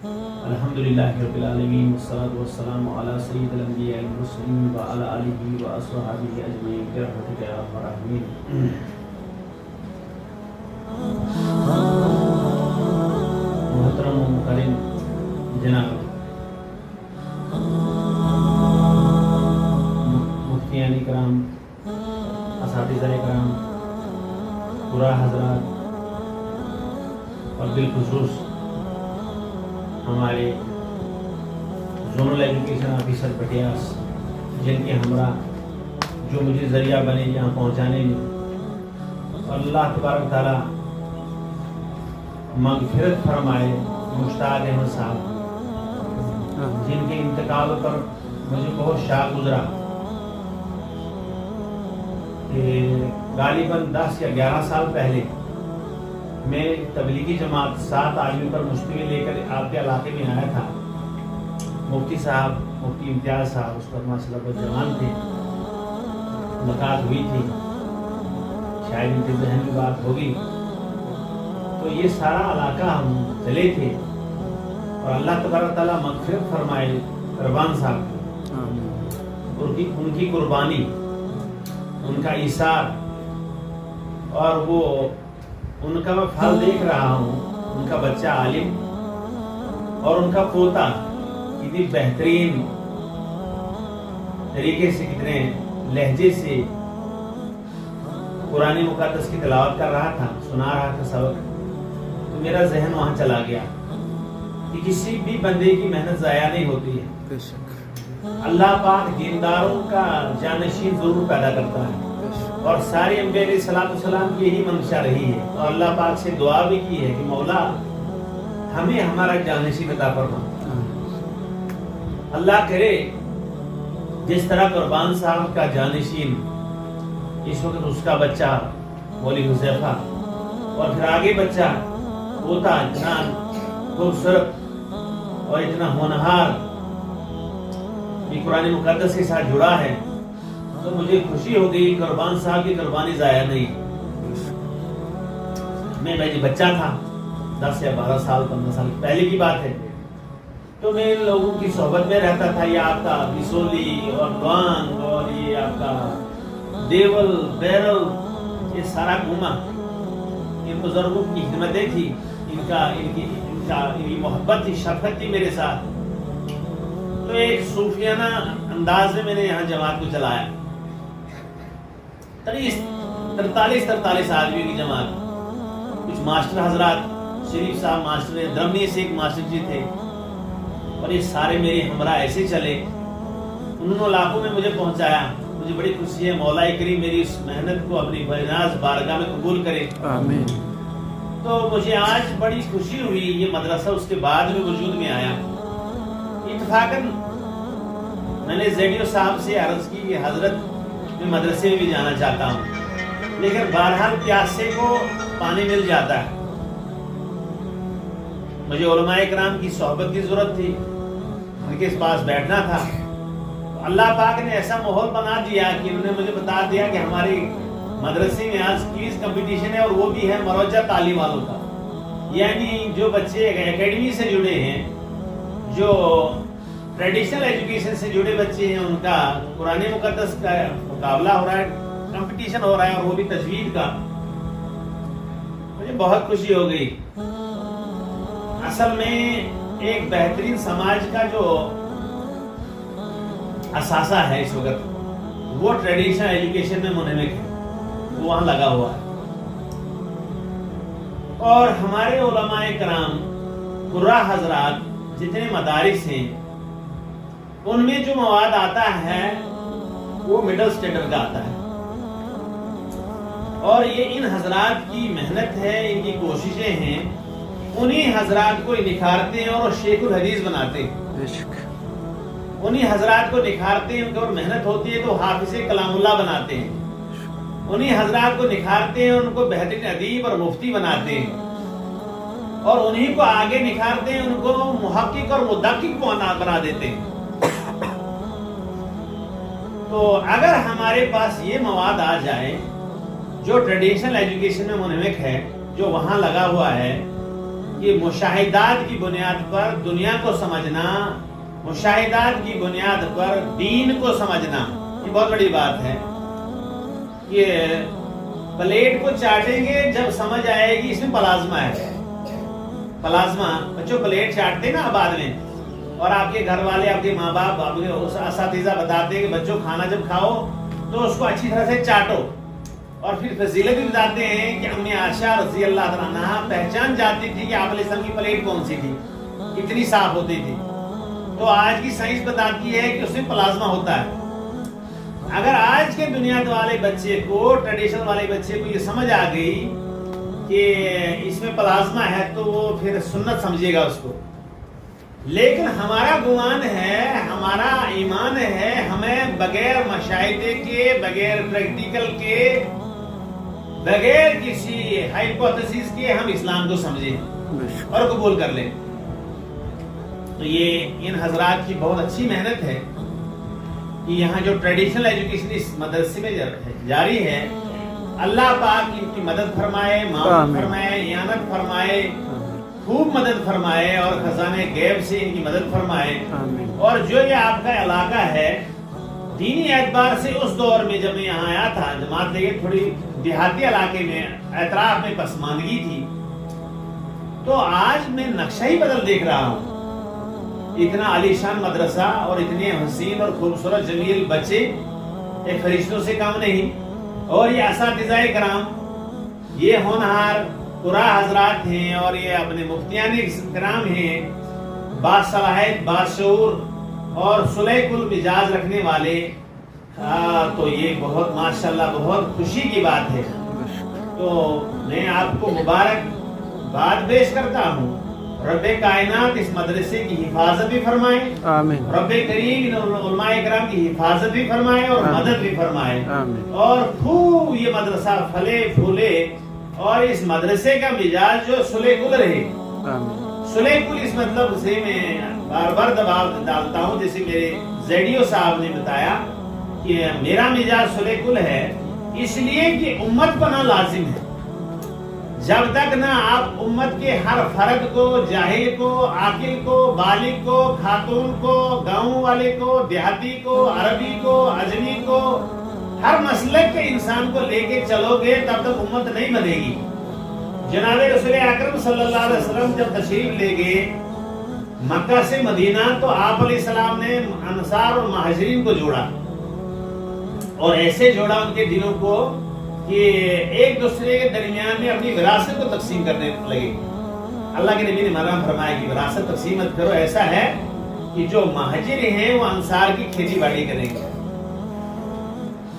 الحمدللہ رب العالمین والصلاة والسلام علی سید الانبیاء والمرسلین وعلی آلہ واصحابہ اجمعین برحمتک یا ارحم الراحمین۔ محترم و مکرم جناب مفتیان کرام، اساتذہ کرام، قرا حضرات اور بالخصوص ہمارے زونل ایجوکیشن آفیسر پٹیاس، جن کے ہمراہ جو مجھے ذریعہ بنے یہاں پہنچانے میں، اللہ تبارک تعالیٰ مغفرت فرمائے مشتاق احمد صاحب، جن کے انتقال پر مجھے بہت شاق گزرا کہ غالباً 10 یا 11 سال پہلے میں تبلیغی جماعت 7 آدمیوں پر مشتمل لے کر آپ کے علاقے میں آیا تھا۔ مفتی صاحب، مفتی امتیاز صاحب اس پر ماشاء اللہ بہت جوان تھے، ملاقات ہوئی تھی، شاید ان کے ذہن میں بات ہوگی۔ تو یہ سارا علاقہ ہم چلے تھے اور اللہ تبارک تعالیٰ مغفرت فرمائے ربان صاحب، ان کی قربانی، ان کا ایثار، اور وہ ان کا میں پھل دیکھ رہا ہوں، ان کا بچہ عالم اور ان کا پوتا کتنی بہترین طریقے سے، کتنے لہجے سے قرآن مقدس کی تلاوت کر رہا تھا، سنا رہا تھا سبق، تو میرا ذہن وہاں چلا گیا کہ کسی بھی بندے کی محنت ضائع نہیں ہوتی ہے، اللہ پاک دینداروں کا جانشین ضرور پیدا کرتا ہے، اور سارے انبیاء علیہ السلام کی یہی منشا رہی ہے، اور اللہ پاک سے دعا بھی کی ہے کہ مولا ہمیں ہمارا جانشین عطا فرما۔ اللہ کرے جس طرح قربان صاحب کا جانشین اس وقت اس کا بچہ مولوی حذیفہ، اور پھر آگے بچہ پوتا اتنا خوبصورت اور اتنا ہونہار یہ قرآن مقدس کے ساتھ جڑا ہے، تو مجھے خوشی ہو گئی۔ قربان صاحب کی قربانی ضائع نہیں۔ میں بچہ تھا، 10 یا 12 سال 15 سال پہلے کی بات ہے، تو میں ان لوگوں کی صحبت میں رہتا تھا۔ یہ آپ کا بسولی اور دوانگ اور یہ آپ کا دیول بیرل، یہ سارا گھوما، ان بزرگوں کی خدمتیں تھی، ان کی محبت تھی، شفقت تھی میرے ساتھ۔ تو ایک صوفیانہ انداز میں نے یہاں جماعت کو چلایا، 43 آدمیوں کی جماعت، کچھ ماسٹر حضرات، شریف صاحب ماسٹر، درمی سے ایک ماسٹر جی تھے، اور یہ سارے میرے ہمراہ ایسے چلے، انہوں نے علاقوں میں مجھے پہنچایا۔ مجھے بڑی خوشی ہے، مولا کریم میری اس محنت کو اپنی بنیاز بارگاہ میں قبول کرے، آمین۔ تو مجھے آج بڑی خوشی ہوئی، یہ مدرسہ اس کے بعد میں وجود میں آیا۔ اتفاقاً میں نے زیڈیو صاحب سے عرض کی کہ حضرت میں مدرسے میں بھی جانا چاہتا ہوں، لیکن بہرحال پیاسے کو پانی مل جاتا ہے۔ مجھے علماء کرام کی صحبت کی ضرورت تھی، ان کے پاس بیٹھنا تھا۔ اللہ پاک نے ایسا ماحول بنا دیا کہ انہوں نے مجھے بتا دیا کہ ہماری مدرسے میں آج کوئز کمپٹیشن ہے، اور وہ بھی ہے مروجہ تعلیم والوں کا، یعنی جو بچے اکیڈمی سے جڑے ہیں، جو ٹریڈیشنل ایجوکیشن سے جڑے بچے ہیں، ان کا قرآن مقدس کا مقابلہ ہو رہا ہے، کمپٹیشن ہو رہا ہے، اور وہ بھی تجوید کا۔ مجھے بہت خوشی ہو گئی۔ اصل میں ایک بہترین سماج کا جو اثاثہ ہے اس وقت، وہ ٹریڈیشنل ایجوکیشن میں منہمک ہے، وہ وہاں لگا ہوا ہے۔ اور ہمارے علماء کرام، قراء حضرات، جتنے مدارس ہیں، ان میں جو مواد آتا ہے وہ مڈل سٹینڈرڈ کا آتا ہے، اور یہ ان حضرات کی محنت ہے، ان کی کوششیں ہیں، انہی حضرات کو نکھارتے ہیں اور شیخ الحدیث بناتے ہیں، انہی حضرات کو نکھارتے ہیں، ان کی اور محنت ہوتی ہے تو حافظ کلام اللہ بناتے ہیں، انہی حضرات کو نکھارتے ہیں، ان کو بہترین ادیب اور مفتی بناتے ہیں، اور انہی کو آگے نکھارتے ہیں، ان کو محقق اور مدقق بنا دیتے ہیں۔ تو اگر ہمارے پاس یہ مواد آ جائے جو ٹریڈیشنل ایجوکیشن میں منہمک ہے، جو وہاں لگا ہوا ہے، کہ مشاہدات کی بنیاد پر دنیا کو سمجھنا، مشاہدات کی بنیاد پر دین کو سمجھنا، یہ بہت بڑی بات ہے. کہ پلیٹ کو چاٹیں گے جب سمجھ آئے گی اس میں پلازما ہے. پلازما بچوں پلیٹ چاٹتے نا بعد میں، اور آپ کے گھر والے، آپ کے ماں باپ، آپ کے اساتذہ بتاتے ہیں کہ بچوں کھانا جب کھاؤ تو اس کو اچھی طرح سے چاٹو. اور پھر فضیلت بھی بتاتے ہیں کہ امی عائشہ رضی اللہ عنہا پہچان جاتی تھی کہ آپ علیہ السلام کی پلیٹ کون سی تھی، کتنی صاف ہوتی تھی. تو آج کی سائنس بتاتی ہے کہ اس میں پلازما ہوتا ہے. اگر آج کے دنیا والے بچے کو، ٹریڈیشن والے بچے کو یہ سمجھ آ گئی کہ اس میں پلازما ہے تو وہ پھر سنت سمجھے گا اس کو. لیکن ہمارا گمان ہے، ہمارا ایمان ہے، ہمیں بغیر مشاہدے کے، بغیر پریکٹیکل کے، بغیر کسی ہائپوتھیسس کے ہم اسلام کو سمجھیں اور قبول کر لیں. تو یہ ان حضرات کی بہت اچھی محنت ہے کہ یہاں جو ٹریڈیشنل ایجوکیشن اس مدرسے میں جاری ہے، اللہ پاک ان کی مدد فرمائے، معاون فرمائے، اعانت فرمائے، خوب مدد فرمائے، اور خزانے غیب سے ان کی مدد فرمائے. اور جو یہ آپ کا علاقہ ہے دینی اعتبار سے، اس دور میں جب میں یہاں آیا تھا جماعت لے کے، تھوڑی دیہاتی علاقے میں اطراف میں پسماندگی تھی، تو آج میں نقشہ ہی بدل دیکھ رہا ہوں. اتنا عالیشان مدرسہ اور اتنے حسین اور خوبصورت جمیل بچے، ایک فرشتوں سے کم نہیں. اور یہ اساتذہ کرام، یہ ہونہار قرا حضرات ہیں، اور یہ اپنے مفتیان کرام ہیں، باصلاحیت، باشعور اور صلیح المزاج رکھنے والے. تو یہ بہت ماشاءاللہ بہت خوشی کی بات ہے. تو میں آپ کو مبارکباد پیش کرتا ہوں. رب کائنات اس مدرسے کی حفاظت بھی فرمائے، آمین. رب کریم علماء کرام کی حفاظت بھی فرمائے اور مدد بھی فرمائے، آمین. اور خوب یہ مدرسہ پھلے پھولے، اور اس مدرسے کا مزاج جو صلح کل رہے. صلح کل اس مطلب سے میں بار بار دباؤ ڈالتا ہوں، جیسے میرے زیڈیو صاحب نے بتایا کہ میرا مزاج صلح کل ہے، اس لیے کہ امت بنا لازم ہے. جب تک نہ آپ امت کے ہر فرد کو، جاہل کو، عاقل کو، بالغ کو، خاتون کو، گاؤں والے کو، دیہاتی کو، عربی کو، اجمی کو، ہر مسلک کے انسان کو لے کے چلو گے تب تک امت نہیں بنے گی. جناب رسول اکرم صلی اللہ علیہ وسلم جب تشریف لے گئے مکہ سے مدینہ، تو آپ علیہ السلام نے انصار اور مہاجرین کو جوڑا، اور ایسے جوڑا ان کے دلوں کو کہ ایک دوسرے کے درمیان میں اپنی وراثت کو تقسیم کرنے لگے. اللہ کے نبی نے منع فرمایا کہ وراثت تقسیم مت کرو. ایسا ہے کہ جو مہاجر ہیں وہ انصار کی کھیتی باڑی کریں گے.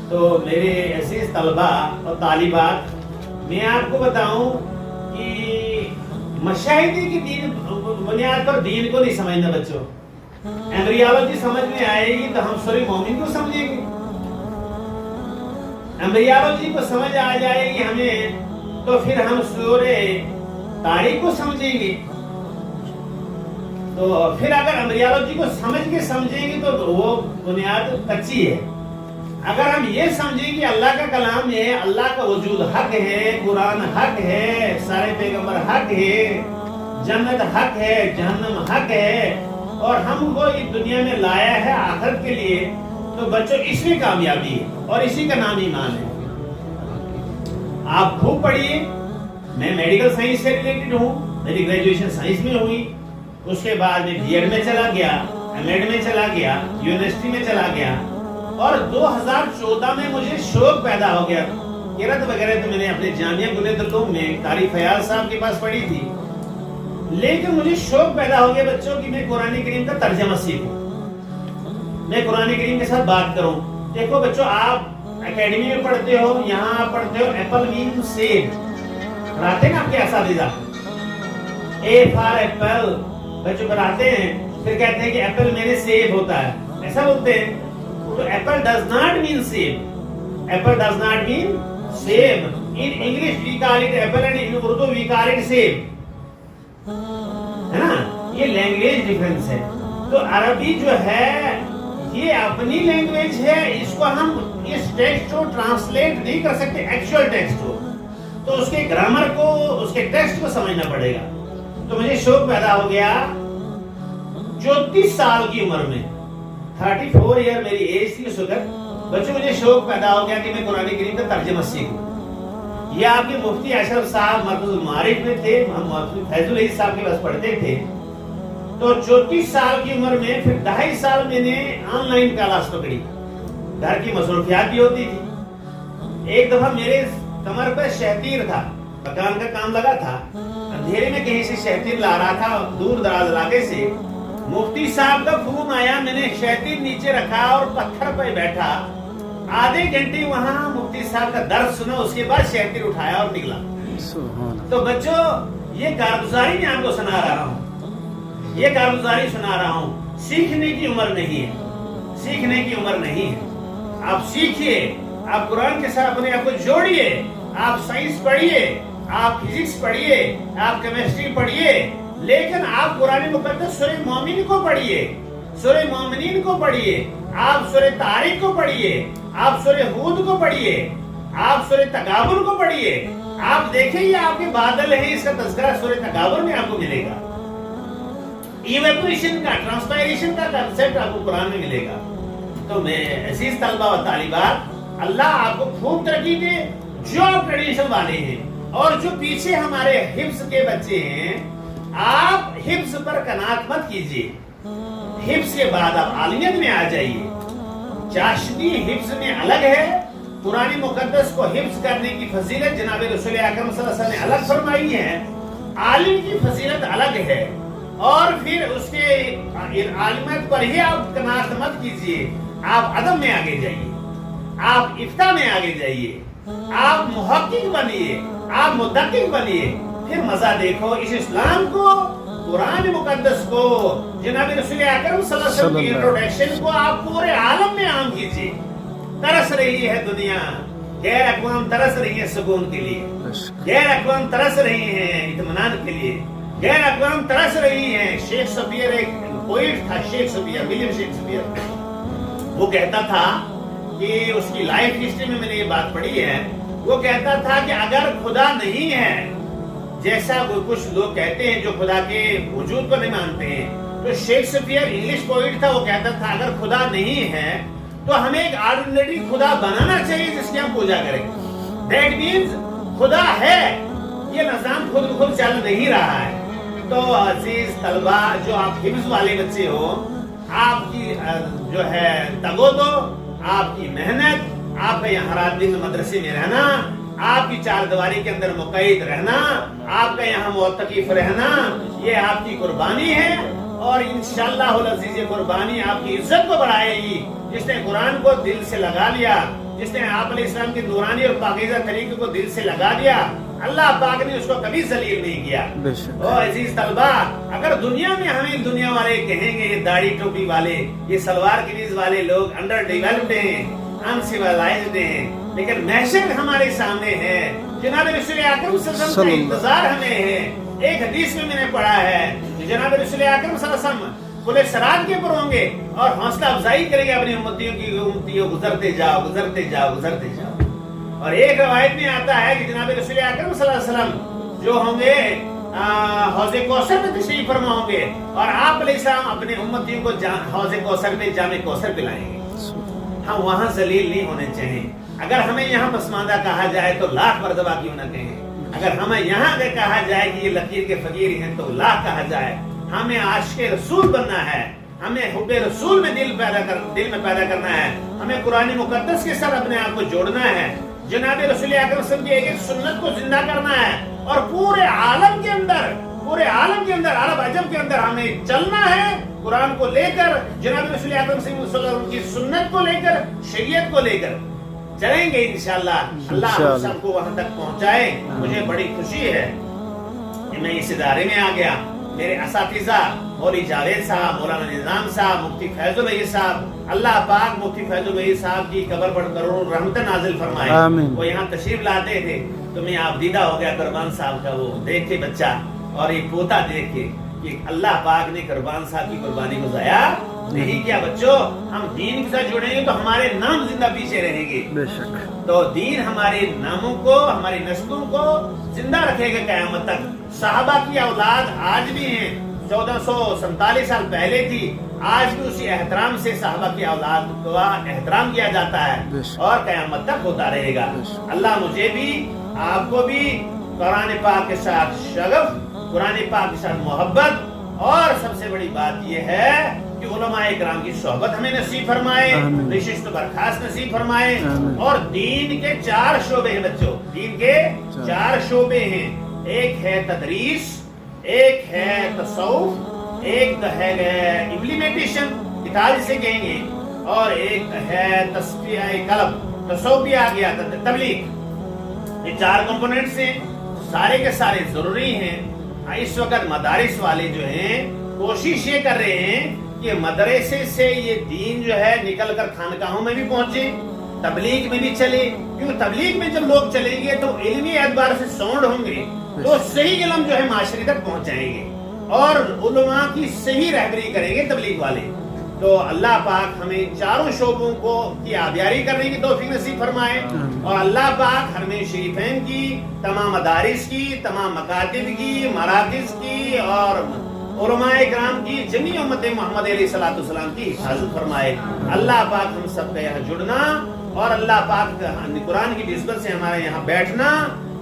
تو میرے عزیز طلبہ اور طالبات، میں آپ کو بتاؤں کہ مشاہدے کی دین بنیاد پر دین کو نہیں سمجھنا. بچوں ایمبریالوجی سمجھ میں آئے گی تو ہم سورہ مومن کو سمجھیں گے. ایمبریالوجی کو سمجھ آ جائے گی ہمیں تو پھر ہم سورہ تاریخ کو سمجھیں گے. تو پھر اگر ایمبریالوجی کو سمجھ کے سمجھیں گے تو وہ بنیاد کچی ہے. اگر ہم یہ سمجھیں کہ اللہ کا کلام ہے، اللہ کا وجود حق ہے، قرآن حق ہے، سارے پیغمبر حق ہے، جنت حق ہے، جہنم حق ہے، اور ہم کو اس دنیا میں لایا ہے آخرت کے لیے، تو بچوں اس میں کامیابی ہے، اور اسی کا نام ایمان ہے. آپ خوب پڑھیے. میں میڈیکل سائنس سے ریلیٹڈ ہوں، میری گریجویشن سائنس میں ہوئی، اس کے بعد میں بی ایڈ میں چلا گیا، ایم ایڈ میں چلا گیا، یونیورسٹی میں چلا گیا، اور 2014 میں مجھے شوق پیدا ہو گیا. قرأت وغیرہ تو میں نے اپنے جامعہ کلیۃ العلوم میں قاری فیاض صاحب کے پاس پڑھی تھی، لیکن مجھے شوق پیدا ہو گیا بچوں کہ میں قرآن کریم کا ترجمہ سیکھوں، میں قرآن کریم کے ساتھ بات کروں. دیکھو بچوں، آپ اکیڈمی میں پڑھتے ہو، یہاں آپ پڑھتے ہو ایپل مین سیب، پڑھاتے ہیں نا آپ کے اساتذہ، اے فار ایپل بچوں پڑھاتے ہیں، پھر کہتے ہیں کہ ایپل میرے سیب ہوتا ہے، ایسا بولتے ہیں. تو ایپل ڈز ناٹ مین سیب، apple does not mean seb. In English we call it apple and in Urdu we call it seb, ہے نا، یہ لینگویج ڈیفرنس ہے. تو عربی جو ہے یہ اپنی لینگویج ہے، اس کو ہم اس ٹیکسٹ کو ٹرانسلیٹ نہیں کر سکتے ایکچوئل ٹیکسٹ کو، تو اس کے گرامر کو، اس کے ٹیکسٹ کو سمجھنا پڑے گا. تو مجھے شوق پیدا ہو گیا 34 سال کی عمر میں، 34 ایئر میری ایج تھی اس وقت بچوں، مجھے شوق پیدا ہو گیا کہ میں قرآن کریم کا ترجمہ سیکھوں۔ یہ آپ کے مفتی اشرف صاحب مرکز المعارف میں تھے، مفتی فیض العزیز صاحب کے پاس پڑھتے تھے، تو 34 سال کی عمر میں پھر 2.5 سال میں نے آن لائن کلاس پکڑی، گھر کی مصروفیات بھی ہوتی تھی۔ ایک دفعہ میرے کمر پر شہتیر تھا، مکان کا کام لگا تھا، اندھیرے میں کہیں سے شہتیر لا رہا تھا دور دراز علاقے سے، مفتی صاحب کا فون آیا، میں نے شہتیر نیچے رکھا اور پتھر پہ بیٹھا، آدھے گھنٹے وہاں مفتی صاحب کا درس سنا، اس کے بعد شہتیر اٹھایا اور نکلا۔ تو بچوں یہ کارگزاری میں آپ کو سنا رہا ہوں، یہ کارگزاری سنا رہا ہوں، سیکھنے کی عمر نہیں ہے، سیکھنے کی عمر نہیں ہے۔ آپ سیکھیے، آپ قرآن کے ساتھ اپنے آپ کو جوڑیے، آپ سائنس پڑھیے، آپ فزکس پڑھیے، آپ کیمسٹری پڑھیے، لیکن آپ قرآن مقدس سورہ مومن کو پڑھیے، سورہ مومنین کو پڑھیے، آپ سورہ طارق کو پڑھیے، آپ سورہ ہود کو پڑھیے، آپ سورہ تغابن کو پڑھیے، آپ دیکھیں یہ آپ کے بادل ہیں، اس کا تذکرہ سورہ تغابن میں آپ کو ملے گا، ایویپوریشن کا، ٹرانسپائریشن کا کنسپٹ آپ کو قرآن میں ملے گا۔ تو میں عزیز طلبہ و طالبات، اللہ آپ کو خوب ترقی دے، جو آپ ٹریڈیشن والے ہیں اور جو پیچھے ہمارے حفظ کے بچے ہیں، آپ حفظ پر قناعت مت کیجیے، حفظ کے بعد آپ عالمیت میں آ جائیے۔ چاشنی حفظ میں الگ ہے، قرآن مقدس کو حفظ کرنے کی فضیلت جناب رسول اکرم صلی اللہ علیہ وسلم نے الگ فرمائی ہے، عالم کی فضیلت الگ ہے، اور پھر اس کے عالمیت پر ہی آپ قناعت مت کیجیے، آپ ادب میں آگے جائیے، آپ افتاء میں آگے جائیے، آپ محقق بنیے، آپ مدقق بنیے، پھر مزہ دیکھو اس اسلام کو، قرآن مقدس کو، جناب رسول اکرم صلی اللہ علیہ وسلم کی انٹروڈکشن کو آپ پورے عالم میں عام کیجیے۔ ترس رہی ہے دنیا، غیر اقوام ترس رہی ہے سکون کے لیے، غیر اقوام ترس رہی ہیں اطمینان کے لیے، غیر اقوام ترس رہی ہیں۔ شیخ سپیر ایک پوئٹ تھا، شیخ سپیر، ولیم شیخ سپیر، وہ کہتا تھا کہ اس کی لائف ہسٹری میں نے یہ بات پڑھی ہے، وہ کہتا تھا کہ اگر خدا نہیں ہے، جیسا کچھ لوگ کہتے ہیں جو خدا کے وجود کو نہیں مانتے ہیں، تو شیخ سپیر انگلش پوئٹ تھا، وہ کہتا تھا اگر خدا نہیں ہے تو ہمیں ایک آرڈینری خدا بنانا چاہیے جس کی ہم پوجا کریں۔ دیٹ مینز خدا ہے، یہ نظام خود بخود چل نہیں رہا ہے۔ تو عزیز طلبہ، جو آپ حفظ والے بچے ہو، آپ کی جو ہے تگو دو، آپ کی محنت، آپ کا یہاں رات دن مدرسے میں رہنا، آپ کی چار دیواری کے اندر مقید رہنا، آپ کا یہاں معتکف رہنا، یہ آپ کی قربانی ہے، اور انشاءاللہ العزیز یہ قربانی آپ کی عزت کو بڑھائے گی۔ جس نے قرآن کو دل سے لگا لیا، جس نے آپ علیہ السلام کی نورانی اور پاکیزہ طریقے کو دل سے لگا لیا، اللہ پاک نے اس کو کبھی ذلیل نہیں کیا۔ اور عزیز طلبہ، اگر دنیا میں ہمیں دنیا والے کہیں گے یہ داڑھی ٹوپی والے، یہ سلوار قمیض والے لوگ انڈر ڈیولپڈ ہیں، انسیولائزڈ ہیں، لیکن محشر ہمارے سامنے ہے، جناب رسول اکرم صلی اللہ علیہ وسلم کا انتظار ہمیں ہے۔ ایک حدیث میں نے پڑھا ہے کہ جناب رسول اکرم صلی اللہ علیہ وسلم پورے سرات کے پر ہوں گے اور حوصلہ افزائی کریں گے اپنی امتیوں گزرتے جاؤ گزرتے جاؤ گزرتے جاؤ۔ اور ایک روایت میں آتا ہے کہ جناب رسول اکرم صلی اللہ علیہ وسلم جو ہوں گے حوض کوثر میں تشریف فرما ہوں گے، اور آپ علیہ السلام اپنے امتیوں کو حوض کوثر میں جام کوثر پلائیں گے۔ ہم وہاں ذلیل نہیں ہونے چاہیے۔ اگر ہمیں یہاں پسماندہ کہا جائے تو لاکھ مرتبہ کیوں نہ کہیں، اگر ہمیں یہاں اگر کہا جائے کہ یہ لکیر کے فقیر ہیں تو لاکھ کہا جائے۔ ہمیں عاشق رسول بننا ہے، ہمیں حب رسول میں دل میں پیدا کرنا ہے، ہمیں قرآن مقدس کے ساتھ اپنے آپ کو جوڑنا ہے، جناب رسول اکرم صلی اللہ علیہ وسلم کی ایک سنت کو زندہ کرنا ہے، اور پورے عالم کے اندر عرب عجم کے اندر ہمیں چلنا ہے قرآن کو لے کر، جناب رسول اکرم صلی اللہ علیہ وسلم کی سنت کو لے کر، شریعت کو لے کر چلیں گے انشاءاللہ۔ اللہ ہم سب کو وہاں تک پہنچائے۔ مجھے بڑی خوشی ہے کہ میں اس ادارے میں آ گیا۔ میرے اساتذہ مولوی جاوید صاحب، مولانا نظام صاحب، مفتی فیض العزیز صاحب، اللہ پاک مفتی فیض العزیز صاحب کی قبر پر کروڑوں رحمت نازل فرمائے۔ وہ یہاں تشریف لاتے تھے تو میں آپ دیدہ ہو گیا قربان صاحب کا وہ دیکھ کے بچہ، اور ایک پوتا دیکھ کے کہ اللہ پاک نے قربان صاحب کی قربانی کو ضائع نہیں کیا۔ بچوں، ہم دین کے ساتھ جڑیں گے تو ہمارے نام زندہ پیچھے رہیں گے۔ بے شک تو دین ہمارے ناموں کو، ہماری نسلوں کو زندہ رکھے گا قیامت تک۔ صحابہ کی اولاد آج بھی ہیں، 1447 سال پہلے تھی، آج بھی اسی احترام سے صحابہ کی اولاد کا احترام کیا جاتا ہے اور قیامت تک ہوتا رہے گا۔ اللہ مجھے بھی آپ کو بھی قرآن پاک کے ساتھ شغف، قرآن پاک کے ساتھ محبت، اور سب سے بڑی بات یہ ہے کہ علماء اکرام کی صحبت ہمیں نصیب فرمائے، نشست برخاست نصیب فرمائے، اور دین کے 4 شعبے ہیں بچوں، دین کے 4 شعبے ہیں، ایک ہے تدریس، ایک ہے تصوف، ایک ہے امپلیمنٹیشن کتاب جسے کہیں گے، اور ایک ہے تصفیہ قلب، تصوف بھی آ گیا، تبلیغ۔ یہ 4 کمپوننٹس ہیں، سارے کے سارے ضروری ہیں۔ اس وقت مدارس والے جو ہیں کوشش یہ کر رہے ہیں کہ مدرسے سے یہ دین جو ہے نکل کر خانقاہوں میں بھی پہنچے، تبلیغ میں بھی چلے، کیونکہ تبلیغ میں جب لوگ چلیں گے تو علمی اعتبار سے ساؤنڈ ہوں گے، تو صحیح علم جو ہے معاشرے تک پہنچائیں گے اور علماء کی صحیح رہبری کریں گے تبلیغ والے۔ تو اللہ پاک ہمیں 4 شعبوں کو کی آبیاری کرنے کی توفیق نصیب فرمائے، اور اللہ پاک حرمین شریفین کی، تمام مدارس کی، تمام مکاتب کی، مراکز کی، اور علماء اکرام کی، جمیع امت محمد علیہ الصلوۃ والسلام کی حفاظت فرمائے۔ اللہ پاک ہم سب کا یہاں جڑنا اور اللہ پاک قرآن کی نسبت سے ہمارے یہاں بیٹھنا،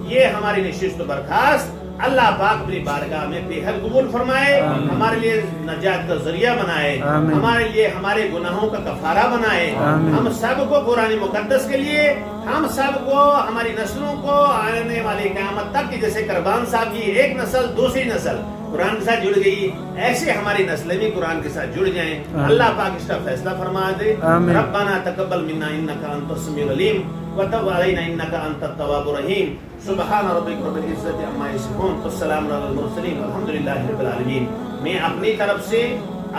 یہ ہماری نشست و برخاست اللہ پاک اپنی بارگاہ میں بے حد قبول فرمائے، ہمارے لیے نجات کا ذریعہ بنائے، ہمارے لیے ہمارے گناہوں کا کفارہ بنائے، ہم سب کو قرآن مقدس کے لیے، ہم سب کو، ہماری نسلوں کو آنے والی قیامت تک، جیسے کربان صاحب کی ایک نسل دوسری نسل قرآن کے ساتھ جڑ گئی، ایسے ہماری نسلیں بھی قرآن کے ساتھ جڑ جائیں۔ اللہ پاک اس کا فیصلہ فرما دے۔ ربنا تقبل منا انک انت السمیع العلیم وتب علینا انک انت التواب الرحیم۔ سبحان ربک رب العزت عما یصفون والسلام علی المرسلین والحمد للہ رب العالمین۔ میں اپنی طرف سے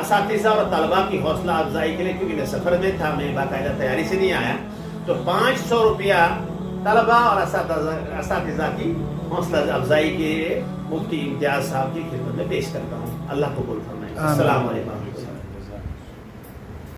اساتذہ اور طلباء کی حوصلہ افزائی کے لیے، کیونکہ میں سفر میں تھا، میں باقاعدہ تیاری سے نہیں آیا، تو 500 روپیہ طلباء اور اساتذہ کی حوصلہ افزائی کے مفتی امتیاز صاحب کی خدمت میں پیش کرتا ہوں۔ اللہ قبول فرمائے۔ السلام علیکم۔